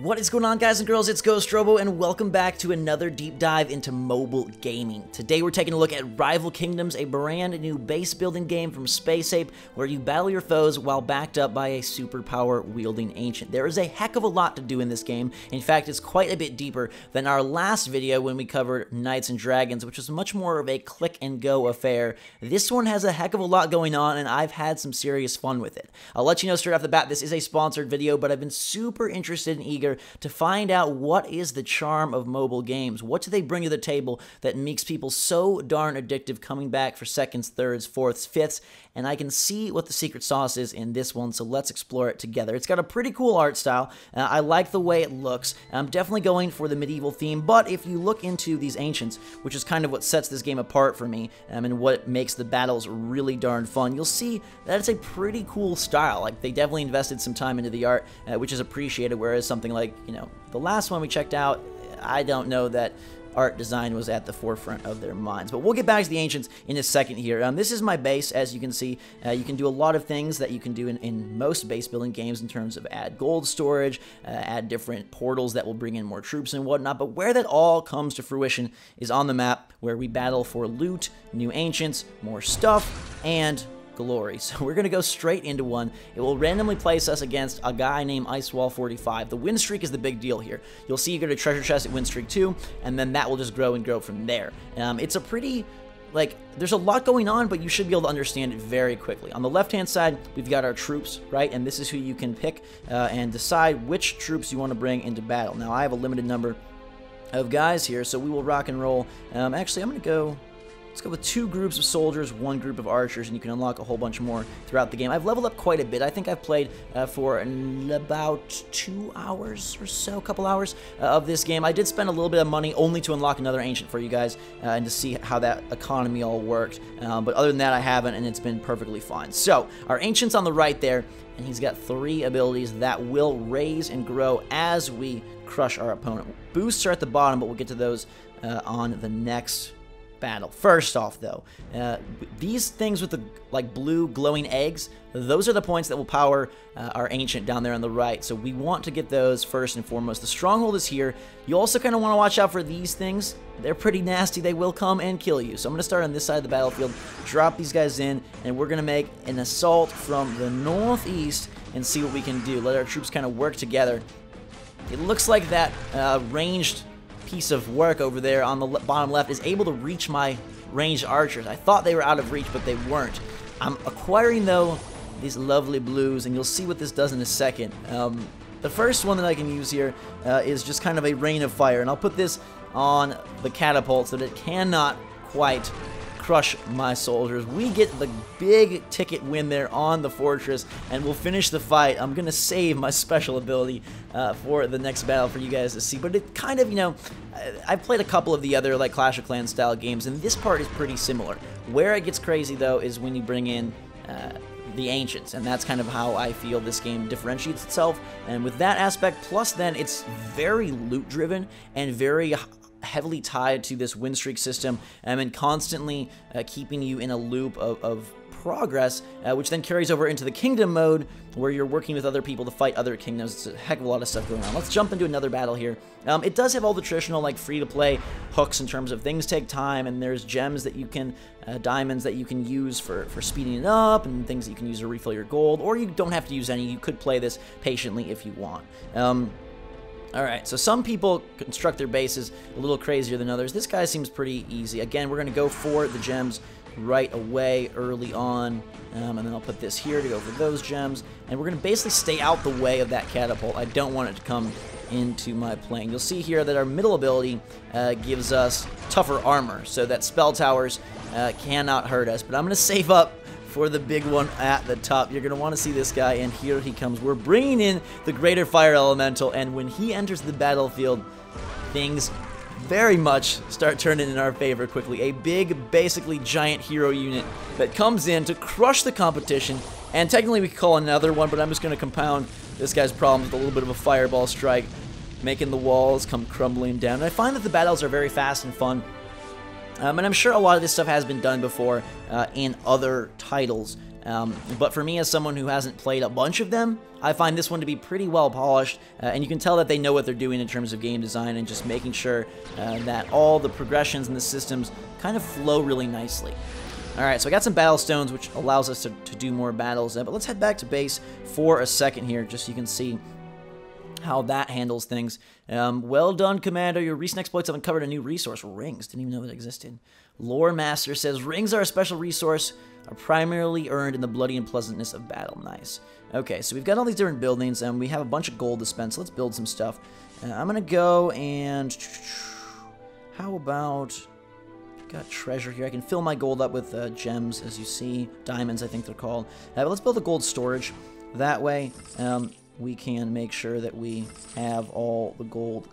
What is going on, guys and girls? It's Ghost Robo, and welcome back to another deep dive into mobile gaming. Today we're taking a look at Rival Kingdoms, a brand new base building game from Space Ape, where you battle your foes while backed up by a superpower wielding ancient. There is a heck of a lot to do in this game. In fact, it's quite a bit deeper than our last video when we covered Knights and Dragons, which was much more of a click and go affair. This one has a heck of a lot going on, and I've had some serious fun with it. I'll let you know straight off the bat, this is a sponsored video, but I've been super interested and eager to find out what is the charm of mobile games. What do they bring to the table that makes people so darn addictive, coming back for seconds, thirds, fourths, fifths, and I can see what the secret sauce is in this one, so let's explore it together. It's got a pretty cool art style. I like the way it looks. I'm definitely going for the medieval theme, but if you look into these ancients, which is kind of what sets this game apart for me, and what makes the battles really darn fun, you'll see that it's a pretty cool style. Like, they definitely invested some time into the art, which is appreciated, whereas something like, the last one we checked out, I don't know that art design was at the forefront of their minds. But we'll get back to the ancients in a second here. This is my base, as you can see. You can do a lot of things that you can do in most base building games in terms of add gold storage, add different portals that will bring in more troops and whatnot. But where that all comes to fruition is on the map, where we battle for loot, new ancients, more stuff, and glory. So we're going to go straight into one. It will randomly place us against a guy named Icewall45. The win streak is the big deal here. You'll see you go to treasure chest at win streak 2, and then that will just grow and grow from there. It's a pretty, there's a lot going on, but you should be able to understand it very quickly. On the left-hand side, we've got our troops, right? And this is who you can pick and decide which troops you want to bring into battle. Now, I have a limited number of guys here, so we will rock and roll. Actually, I'm going to go... Let's go with 2 groups of soldiers, 1 group of archers, and you can unlock a whole bunch more throughout the game. I've leveled up quite a bit. I think I've played for about 2 hours or so, a couple hours of this game. I did spend a little bit of money only to unlock another ancient for you guys and to see how that economy all worked. But other than that, I haven't, and it's been perfectly fine. So, our ancient's on the right there, and he's got 3 abilities that will raise and grow as we crush our opponent. Boosts are at the bottom, but we'll get to those on the next battle. First off, though, these things with the blue glowing eggs, those are the points that will power our ancient down there on the right, so we want to get those first and foremost. The stronghold is here. You also kind of want to watch out for these things. They're pretty nasty. They will come and kill you. So I'm going to start on this side of the battlefield, drop these guys in, and we're going to make an assault from the northeast and see what we can do. Let our troops kind of work together. It looks like that ranged piece of work over there on the bottom left is able to reach my ranged archers. I thought they were out of reach, but they weren't. I'm acquiring, though, these lovely blues, and you'll see what this does in a second. The first one that I can use here is just kind of a rain of fire, and I'll put this on the catapult so that it cannot quite crush my soldiers. We get the big ticket win there on the fortress, and we'll finish the fight. I'm gonna save my special ability for the next battle for you guys to see, but it kind of, I've played a couple of the other Clash of Clans style games, and this part is pretty similar. Where it gets crazy, though, is when you bring in the ancients, and that's kind of how I feel this game differentiates itself. And with that aspect, plus then it's very loot driven and very heavily tied to this win streak system, and constantly keeping you in a loop of progress, which then carries over into the kingdom mode, where you're working with other people to fight other kingdoms. It's a heck of a lot of stuff going on. Let's jump into another battle here. It does have all the traditional free-to-play hooks in terms of things take time, and there's gems that you can, diamonds that you can use for speeding it up, and things that you can use to refill your gold, or you don't have to use any. You could play this patiently if you want. Alright, so some people construct their bases a little crazier than others. This guy seems pretty easy. Again, we're going to go for the gems right away, early on, and then I'll put this here to go for those gems, and we're going to basically stay out the way of that catapult. I don't want it to come into my plane. You'll see here that our middle ability gives us tougher armor, so that spell towers cannot hurt us, but I'm going to save up for the big one at the top. You're going to want to see this guy, and here he comes. We're bringing in the Greater Fire Elemental, and when he enters the battlefield, things very much start turning in our favor quickly. A big, basically giant hero unit that comes in to crush the competition, and technically we could call another one, but I'm just going to compound this guy's problems with a little bit of a fireball strike, making the walls come crumbling down. And I find that the battles are very fast and fun. And I'm sure a lot of this stuff has been done before in other titles, But for me, as someone who hasn't played a bunch of them, I find this one to be pretty well polished, and you can tell that they know what they're doing in terms of game design and just making sure that all the progressions and the systems kind of flow really nicely. Alright, so I got some battle stones, which allows us to do more battles, but let's head back to base for a second here, just so you can see how that handles things. Well done, Commander. Your recent exploits have uncovered a new resource. Rings. Didn't even know that existed. Lore Master says, rings are a special resource, are primarily earned in the bloody unpleasantness of battle. Nice. Okay, so we've got all these different buildings, and we have a bunch of gold to spend, so let's build some stuff. I'm going to go and... How about... Got treasure here. I can fill my gold up with gems, as you see. Diamonds, I think they're called. But let's build a gold storage. That way, we can make sure that we have all the gold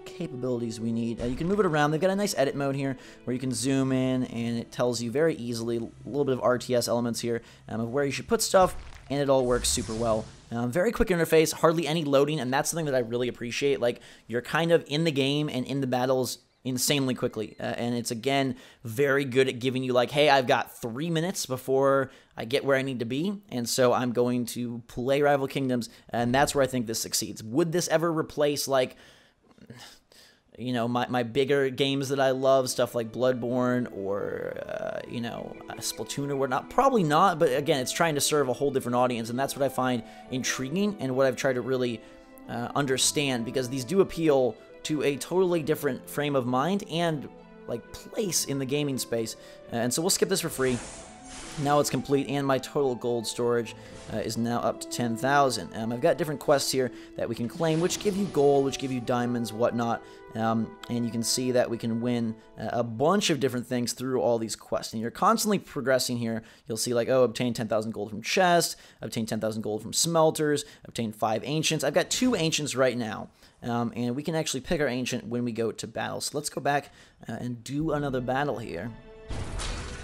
capabilities we need. You can move it around. They've got a nice edit mode here where you can zoom in, and it tells you very easily a little bit of RTS elements here of where you should put stuff, and it all works super well. Very quick interface, hardly any loading, and that's something that I really appreciate. Like, you're kind of in the game and in the battles insanely quickly, and it's again very good at giving you like, hey, I've got 3 minutes before I get where I need to be, and so I'm going to play Rival Kingdoms, and that's where I think this succeeds. Would this ever replace, like, you know, my bigger games that I love, stuff like Bloodborne or you know, Splatoon or whatnot? Probably not, but again, it's trying to serve a whole different audience, and that's what I find intriguing and what I've tried to really understand, because these do appeal to a totally different frame of mind and like place in the gaming space. And so we'll skip this for free. Now it's complete, and my total gold storage is now up to 10,000. I've got different quests here that we can claim, which give you gold, which give you diamonds, whatnot. And you can see that we can win a bunch of different things through all these quests. And you're constantly progressing here. You'll see like, oh, obtain 10,000 gold from chests, obtain 10,000 gold from smelters, obtain 5 ancients. I've got 2 ancients right now. And we can actually pick our ancient when we go to battle. So let's go back and do another battle here.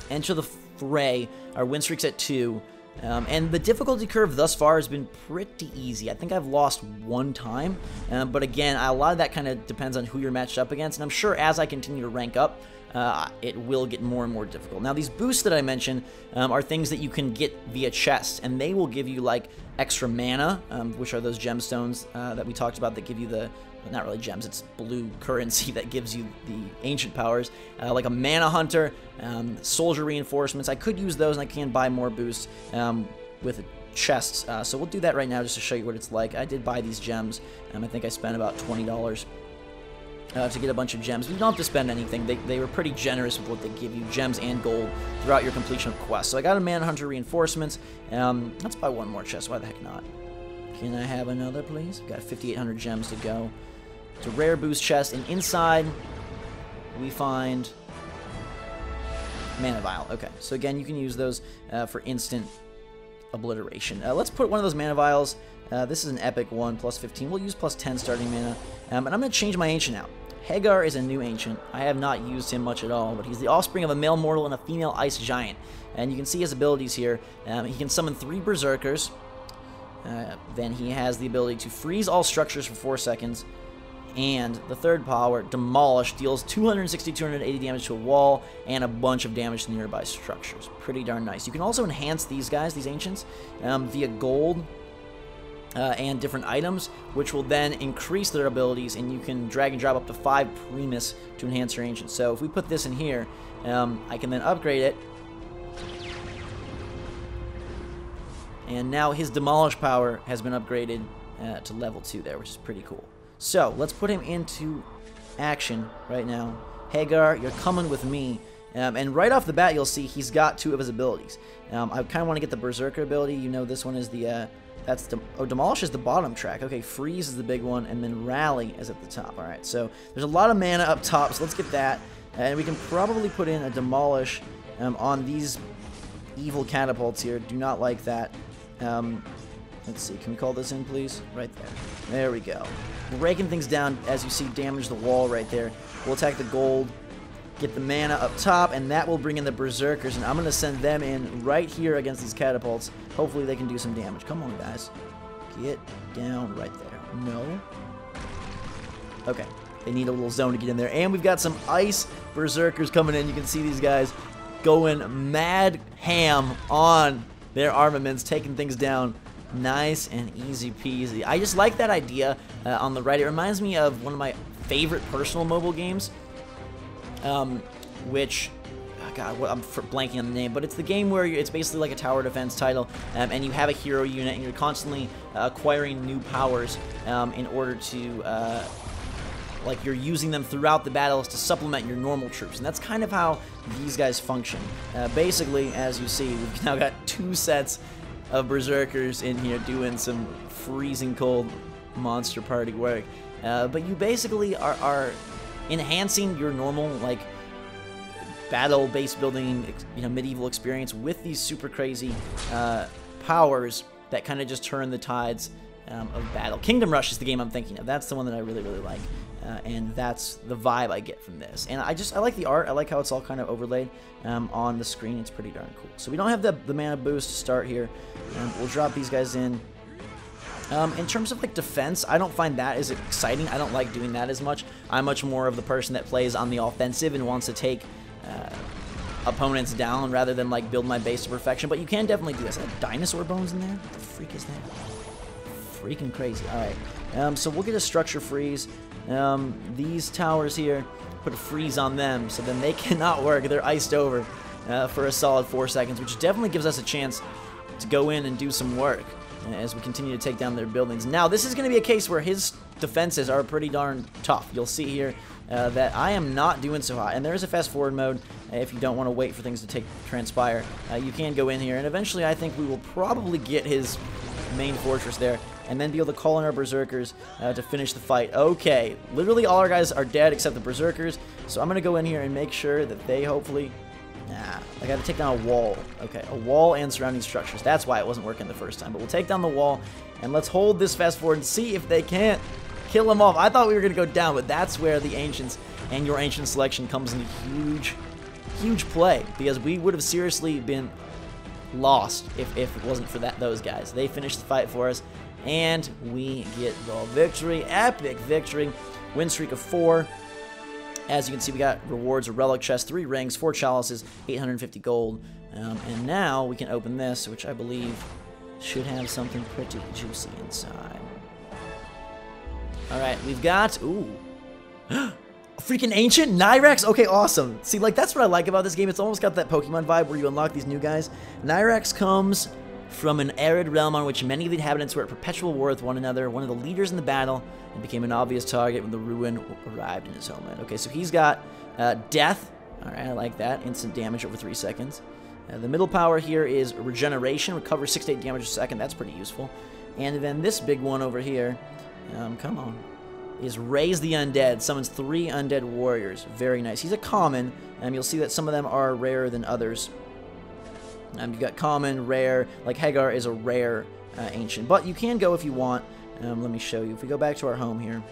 Enter the fray. Our win streak's at 2. And the difficulty curve thus far has been pretty easy. I think I've lost 1 time. But again, a lot of that kind of depends on who you're matched up against. And I'm sure as I continue to rank up, it will get more and more difficult. Now, these boosts that I mentioned are things that you can get via chests, and they will give you like extra mana, which are those gemstones that we talked about that give you the, not really gems, it's blue currency that gives you the ancient powers, like a mana hunter, soldier reinforcements. I could use those, and I can buy more boosts with chests. So we'll do that right now just to show you what it's like. I did buy these gems. I think I spent about $20. To get a bunch of gems. You don't have to spend anything. They were pretty generous with what they give you, gems and gold, throughout your completion of quests. So I got a Manhunter reinforcements. Let's buy 1 more chest. Why the heck not? Can I have another, please? We've got 5,800 gems to go. It's a rare boost chest, and inside we find Mana Vial. Okay, so again, you can use those for instant obliteration. Let's put one of those Mana Vials. This is an epic one, plus 15. We'll use plus 10 starting mana. And I'm going to change my ancient out. Hagar is a new ancient. I have not used him much at all, but he's the offspring of a male mortal and a female ice giant. And you can see his abilities here. He can summon 3 berserkers. Then he has the ability to freeze all structures for 4 seconds. And the third power, Demolish, deals 260, 280 damage to a wall and a bunch of damage to nearby structures. Pretty darn nice. You can also enhance these guys, these ancients, via gold and different items, which will then increase their abilities, and you can drag and drop up to 5 Primus to enhance your ancient. So if we put this in here, I can then upgrade it. And now his Demolish power has been upgraded to level 2 there, which is pretty cool. So let's put him into action right now. Hagar, you're coming with me. And right off the bat, you'll see he's got 2 of his abilities. I kind of want to get the Berserker ability. You know, this one is the... Demolish is the bottom track. Okay, Freeze is the big one, and then Rally is at the top. Alright, so there's a lot of mana up top, so let's get that. And we can probably put in a Demolish on these evil catapults here. Do not like that. Let's see, can we call this in, please? Right there. There we go. We're raking things down, as you see, damage the wall right there. We'll attack the gold, get the mana up top, and that will bring in the Berserkers, and I'm going to send them in right here against these catapults. Hopefully they can do some damage. Come on, guys. Get down right there. No. Okay. They need a little zone to get in there. And we've got some Ice Berserkers coming in. You can see these guys going mad ham on their armaments, taking things down nice and easy peasy. I just like that idea on the right. It reminds me of one of my favorite personal mobile games, which, oh God, I'm blanking on the name, but it's the game where it's basically like a tower defense title, and you have a hero unit, and you're constantly acquiring new powers in order to, like, you're using them throughout the battles to supplement your normal troops, and that's kind of how these guys function. Basically, as you see, we've now got 2 sets of berserkers in here doing some freezing cold monster party work. But you basically are enhancing your normal, like, battle base building, medieval experience with these super crazy powers that kind of just turn the tides of battle. Kingdom Rush is the game I'm thinking of. That's the one that I really, really like. And that's the vibe I get from this. And I like the art. I like how it's all kind of overlaid on the screen. It's pretty darn cool. So we don't have the mana boost to start here. We'll drop these guys in. In terms of, like, defense, I don't find that as exciting. I don't like doing that as much. I'm much more of the person that plays on the offensive and wants to take opponents down rather than, like, build my base to perfection. But you can definitely do this. Dinosaur bones in there? What the freak is that? Freaking crazy. Alright. So we'll get a structure freeze. These towers here, put a freeze on them, so then they cannot work. They're iced over for a solid 4 seconds, which definitely gives us a chance to go in and do some work as we continue to take down their buildings. Now, this is going to be a case where his defenses are pretty darn tough. You'll see here that I am not doing so hot, and there is a fast forward mode if you don't want to wait for things to transpire. You can go in here, and eventually I think we will probably get his main fortress there, and then be able to call in our berserkers to finish the fight. Okay, literally all our guys are dead except the berserkers, so I'm going to go in here and make sure that they hopefully... Nah, I got to take down a wall. Okay, a wall and surrounding structures. That's why it wasn't working the first time, but we'll take down the wall, and let's hold this fast forward and see if they can't kill him off. I thought we were going to go down, but that's where the Ancients and your Ancient selection comes into huge play, because we would have seriously been lost if it wasn't for those guys. They finished the fight for us, and we get the victory. Epic victory. Win streak of 4. As you can see, we got rewards, a relic chest, 3 rings, 4 chalices, 850 gold. And now we can open this, which I believe should have something pretty juicy inside. Alright, we've got... Ooh. Freaking Ancient Nyrax? Okay, awesome. See, like, that's what I like about this game. It's almost got that Pokemon vibe where you unlock these new guys. Nyrax comes from an arid realm on which many of the inhabitants were at perpetual war with one another, one of the leaders in the battle, and became an obvious target when the ruin arrived in his homeland. Okay, so he's got Death. Alright, I like that. Instant damage over 3 seconds. The middle power here is Regeneration. Recovers 6 to 8 damage a second. That's pretty useful. And then this big one over here, come on, is Raise the Undead. Summons 3 undead warriors. Very nice. He's a common, and you'll see that some of them are rarer than others. You've got common, rare, like Hagar is a rare ancient, but you can go if you want. Let me show you. If we go back to our home here,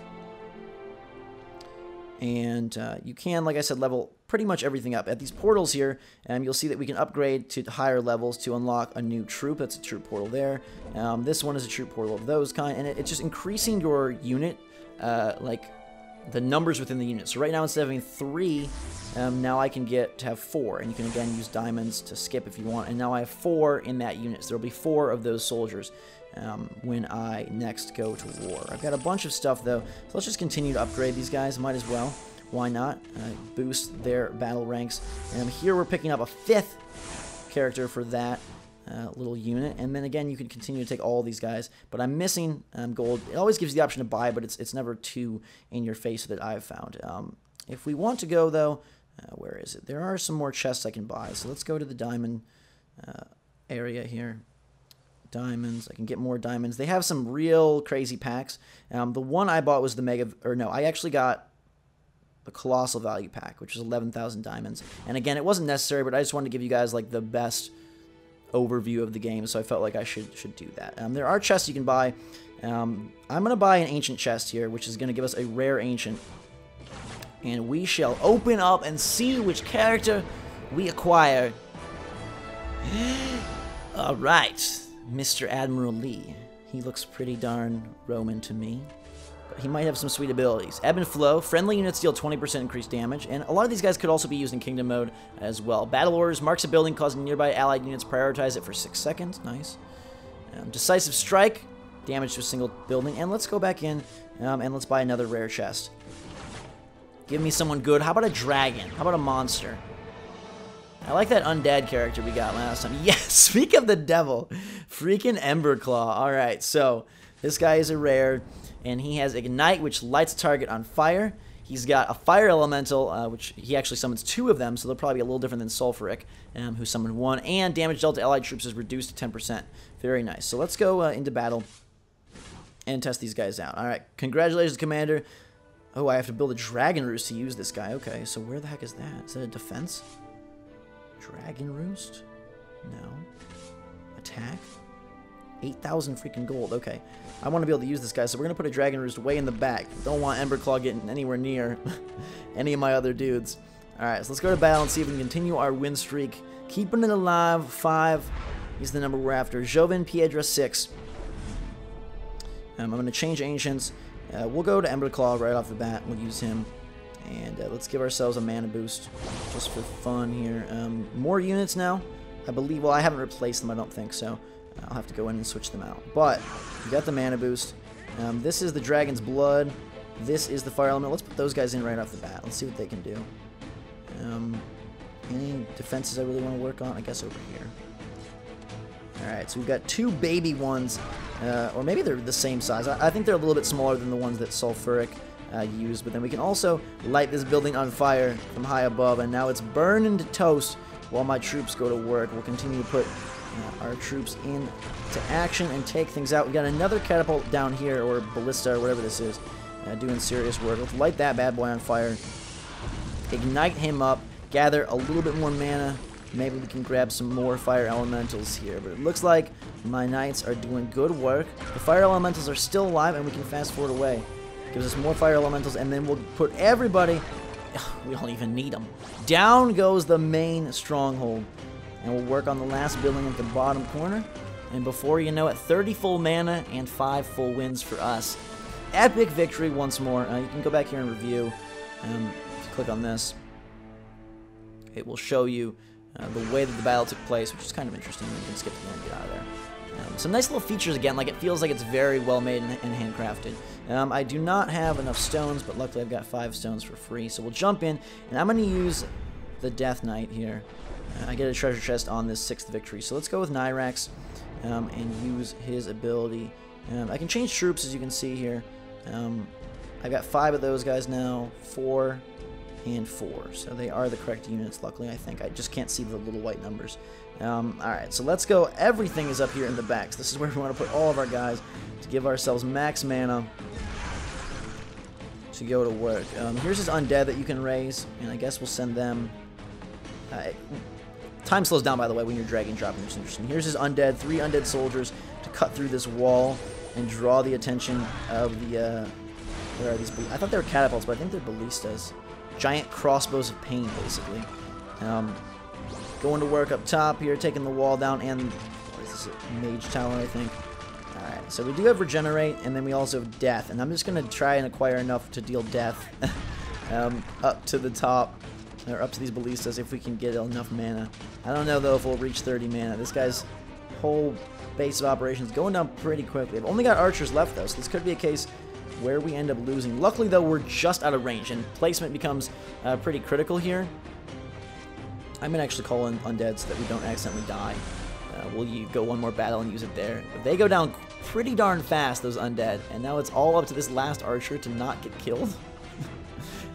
and you can, like I said, level pretty much everything up. At these portals here, you'll see that we can upgrade to higher levels to unlock a new troop. That's a troop portal there. This one is a troop portal of those kind, and it's just increasing your unit, like the numbers within the unit. So right now, instead of having 3, now I can get to have 4, and you can again use diamonds to skip if you want. And now I have 4 in that unit, so there'll be 4 of those soldiers when I next go to war. I've got a bunch of stuff though, so let's just continue to upgrade these guys. Might as well. Why not? Boost their battle ranks. And here we're picking up a 5th character for that little unit, and then again you can continue to take all these guys, but I'm missing gold. It always gives you the option to buy, but it's never too in your face that I've found. If we want to go though, where is it? There are some more chests I can buy, so let's go to the diamond area here. Diamonds. I can get more diamonds. They have some real crazy packs. The one I bought was the mega, or no, I actually got the colossal value pack, which was 11,000 diamonds. And again, it wasn't necessary, but I just wanted to give you guys like the best overview of the game, so I felt like I should do that. There are chests you can buy. I'm going to buy an ancient chest here, which is going to give us a rare ancient. And we shall open up and see which character we acquire. Alright, Mr. Admiral Lee. He looks pretty darn Roman to me. but he might have some sweet abilities. Ebb and Flow, friendly units deal 20% increased damage, and a lot of these guys could also be used in Kingdom mode as well. Battle Orders, marks a building causing nearby allied units, prioritize it for 6 seconds. Nice. Decisive Strike, damage to a single building, and let's go back in and let's buy another rare chest. Give me someone good. How about a dragon? How about a monster? I like that undead character we got last time. Yes, speak of the devil. Freaking Emberclaw. Alright, so this guy is a rare, and he has Ignite, which lights a target on fire. He's got a Fire Elemental, which he actually summons 2 of them, so they'll probably be a little different than Sulfuric, who summoned 1. And damage dealt to allied troops is reduced to 10%. Very nice. So let's go into battle and test these guys out. Alright, congratulations, Commander. Oh, I have to build a Dragon Roost to use this guy. Okay, so where the heck is that? Is that a defense? Dragon Roost? No. Attack? 8,000 freaking gold. Okay. I want to be able to use this guy, so we're going to put a Dragon Roost way in the back. Don't want Emberclaw getting anywhere near any of my other dudes. Alright, so let's go to battle and see if we can continue our win streak. Keeping it alive. 5 is the number we're after. Joven Piedra 6. I'm going to change Ancients. We'll go to Emberclaw right off the bat. We'll use him. And let's give ourselves a mana boost just for fun here. More units now, I believe. Well, I haven't replaced them, I don't think, so I'll have to go in and switch them out. But we got the mana boost. This is the Dragon's Blood. This is the Fire Element. Let's put those guys in right off the bat. Let's see what they can do. Any defenses I really want to work on? I guess over here. Alright, so we've got 2 baby ones, or maybe they're the same size. I think they're a little bit smaller than the ones that Sulfuric used, but then we can also light this building on fire from high above, and now it's burning to toast while my troops go to work. We'll continue to put our troops into action and take things out. We got another catapult down here, or ballista, or whatever this is, doing serious work. Let's light that bad boy on fire, ignite him up, gather a little bit more mana. Maybe we can grab some more fire elementals here, but it looks like my knights are doing good work. The fire elementals are still alive, and we can fast forward away. Gives us more fire elementals, and then we'll put everybody, we don't even need them. Down goes the main stronghold, and we'll work on the last building at the bottom corner, and before you know it, 30 full mana and 5 full wins for us. Epic victory once more. You can go back here and review. If you click on this, it will show you the way that the battle took place, which is kind of interesting. You can skip to the end and get out of there. Some nice little features again, like it feels like it's very well made and handcrafted. I do not have enough stones, but luckily I've got 5 stones for free, so we'll jump in, and I'm going to use the Death Knight here. I get a treasure chest on this 6th victory, so let's go with Nyrax and use his ability. I can change troops, as you can see here. I've got 5 of those guys now, 4 and 4, so they are the correct units, luckily, I think. I just can't see the little white numbers. Alright, so let's go. Everything is up here in the back, so this is where we want to put all of our guys to give ourselves max mana to go to work. Here's his undead that you can raise, and I guess we'll send them. Time slows down, by the way, when you're drag and dropping, which is interesting. Here's his undead, 3 undead soldiers to cut through this wall and draw the attention of the, where are these? I thought they were catapults, but I think they're ballistas. Giant crossbows of pain, basically. Going to work up top here, taking the wall down, and what is this, a mage tower, I think. Alright, so we do have regenerate, and then we also have death, and I'm just going to try and acquire enough to deal death up to the top, or up to these ballistas if we can get enough mana. I don't know, though, if we'll reach 30 mana. This guy's whole base of operations going down pretty quickly. I've only got archers left, though, so this could be a case where we end up losing. Luckily, though, we're just out of range, and placement becomes pretty critical here. I'm going to actually call in undead so that we don't accidentally die. We'll go one more battle and use it there. But they go down pretty darn fast, those undead, and now it's all up to this last archer to not get killed.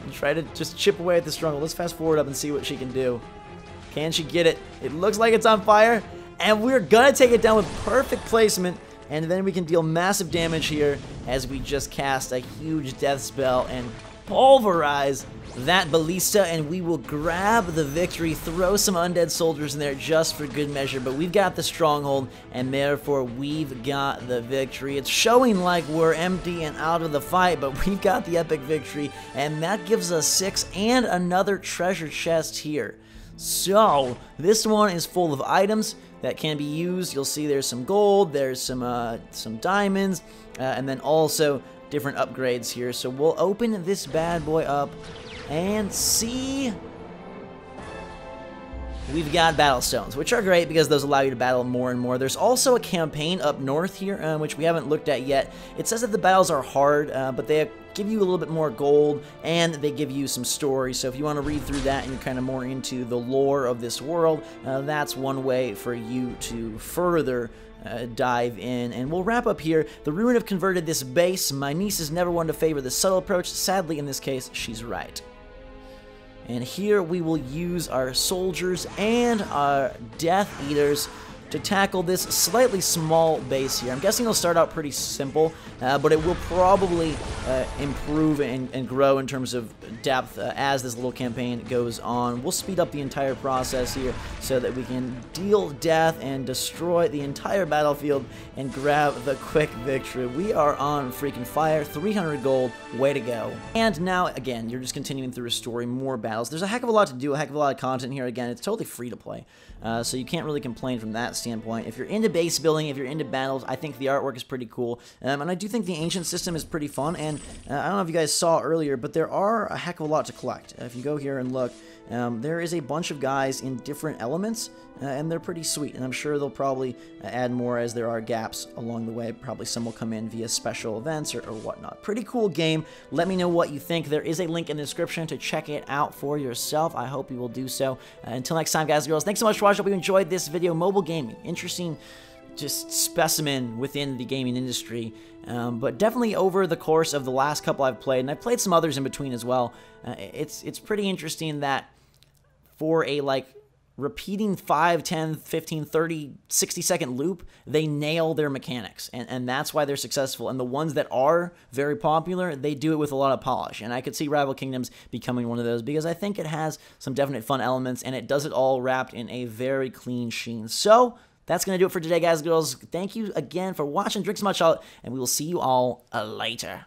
And try to just chip away at the stronghold. Let's fast forward up and see what she can do. Can she get it? It looks like it's on fire, and we're going to take it down with perfect placement. And then we can deal massive damage here as we just cast a huge death spell and pulverize that ballista, and we will grab the victory, throw some undead soldiers in there just for good measure, but we've got the stronghold, and therefore we've got the victory. It's showing like we're empty and out of the fight, but we've got the epic victory, and that gives us 6 and another treasure chest here. So, this one is full of items that can be used. You'll see there's some gold, there's some diamonds, and then also different upgrades here. So we'll open this bad boy up and see. We've got battle stones, which are great because those allow you to battle more and more. There's also a campaign up north here, which we haven't looked at yet. It says that the battles are hard, but they give you a little bit more gold, and they give you some story. So if you want to read through that and you're kind of more into the lore of this world, that's one way for you to further dive in. And we'll wrap up here. The Ruin have converted this base. My niece is never one to favor the subtle approach. Sadly, in this case, she's right. And here we will use our soldiers and our Death Eaters to tackle this slightly small base here. I'm guessing it'll start out pretty simple, but it will probably improve and grow in terms of depth as this little campaign goes on. We'll speed up the entire process here so that we can deal death and destroy the entire battlefield and grab the quick victory. We are on freaking fire. 300 gold. Way to go. And now, again, you're just continuing through a story, more battles. There's a heck of a lot to do, a heck of a lot of content here. Again, it's totally free to play, so you can't really complain from that standpoint. If you're into base building, if you're into battles, I think the artwork is pretty cool, and I do think the ancient system is pretty fun. And I don't know if you guys saw earlier, but there are a heck of a lot to collect. If you go here and look, there is a bunch of guys in different elements, and they're pretty sweet, and I'm sure they'll probably add more as there are gaps along the way. Probably some will come in via special events or whatnot. Pretty cool game. Let me know what you think. There is a link in the description to check it out for yourself. I hope you will do so. Until next time, guys and girls, thanks so much for watching. I hope you enjoyed this video. Mobile gaming, interesting just specimen within the gaming industry, but definitely over the course of the last couple I've played, and I've played some others in between as well, it's pretty interesting that for a repeating 5, 10, 15, 30, 60-second loop, they nail their mechanics, and that's why they're successful. And the ones that are very popular, they do it with a lot of polish, and I could see Rival Kingdoms becoming one of those because I think it has some definite fun elements, and it does it all wrapped in a very clean sheen. So that's going to do it for today, guys and girls. Thank you again for watching. Drink so much out, and we will see you all later.